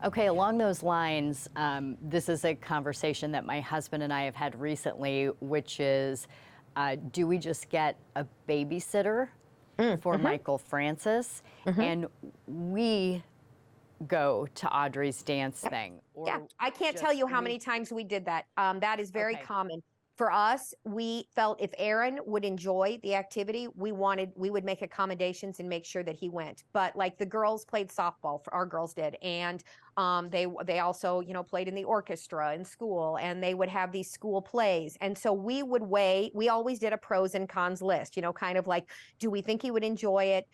Okay, along those lines, this is a conversation that my husband and I have had recently, which is, do we just get a babysitter for Mm-hmm, Michael Francis, mm-hmm. and we go to Audrey's dance Yep. thing, Yeah, or I can't tell just you how we? many times we did that. That is very Okay, common. For us, we felt if Aaron would enjoy the activity, we would make accommodations and make sure that he went. But like the girls played softball, for our girls did, and they also played in the orchestra in school, and they would have these school plays, and so we would weigh. We always did a pros and cons list, kind of like, do we think he would enjoy it?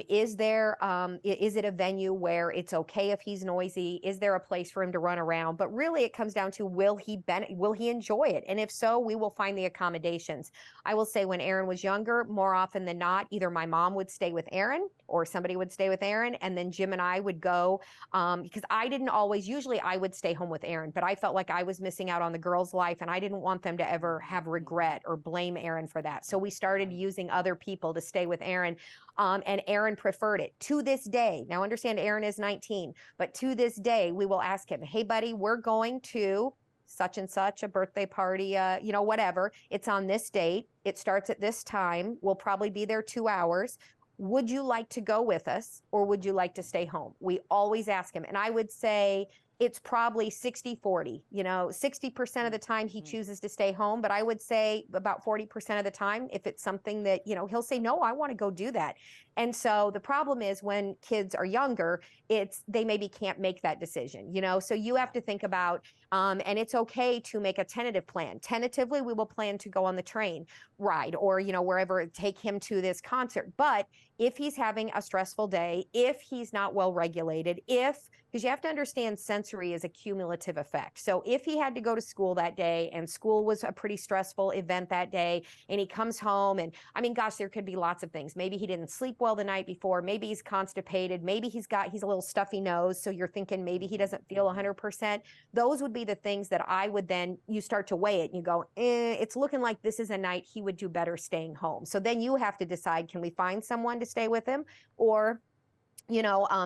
Is it a venue where it's okay if he's noisy? Is there a place for him to run around? But really, it comes down to will he enjoy it? And if so, we will find the accommodations. I will say when Aaron was younger, more often than not, either my mom would stay with Aaron or somebody would stay with Aaron, and then Jim and I would go because I didn't always. Usually, I would stay home with Aaron, but I felt like I was missing out on the girls' life, and I didn't want them to ever have regret or blame Aaron for that. So we started using other people to stay with Aaron. And Aaron preferred it to this day. Now, understand, Aaron is 19, but to this day, we will ask him, hey, buddy, we're going to such and such a birthday party, whatever. It's on this date. It starts at this time. We'll probably be there 2 hours. Would you like to go with us, or would you like to stay home? We always ask him. And I would say it's probably 60-40. 60% of the time he chooses to stay home, but I would say about 40% of the time, if it's something that, he'll say, no, I want to go do that. And so the problem is when kids are younger, they maybe can't make that decision, so you have to think about, and it's okay to make a tentative plan. Tentatively, we will plan to go on the train ride or, wherever, take him to this concert. But if he's having a stressful day, if he's not well regulated, because you have to understand sensory is a cumulative effect. So if he had to go to school that day and school was a pretty stressful event that day, and he comes home and, I mean, gosh, there could be lots of things. Maybe he didn't sleep well the night before. Maybe he's constipated. Maybe he's a little stuffy nose. So you're thinking maybe he doesn't feel 100%. Those would be the things that I would then, you start to weigh it and you go, it's looking like this is a night he would do better staying home. So then you have to decide, can we find someone to stay with him, or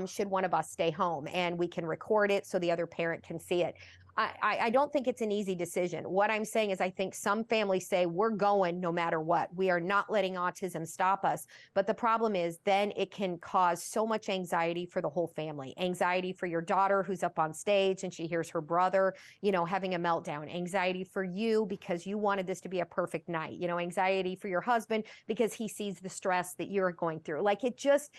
should one of us stay home and we can record it so the other parent can see it? I don't think it's an easy decision. What I'm saying is I think some families say we're going no matter what. We are not letting autism stop us. But the problem is then it can cause so much anxiety for the whole family. Anxiety for your daughter who's up on stage and she hears her brother, having a meltdown. Anxiety for you because you wanted this to be a perfect night. Anxiety for your husband because he sees the stress that you're going through. Like it just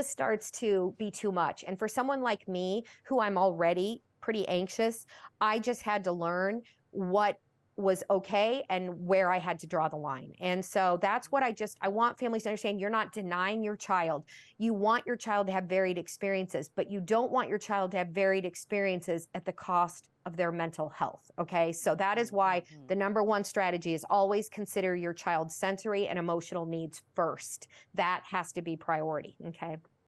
starts to be too much. And for someone like me, who I'm already pretty anxious, I just had to learn what was okay and where I had to draw the line. And so that's what I want families to understand. You're not denying your child. You want your child to have varied experiences, but you don't want your child to have varied experiences at the cost of their mental health. Okay. So that is why the number one strategy is always consider your child's sensory and emotional needs first. That has to be priority. Okay.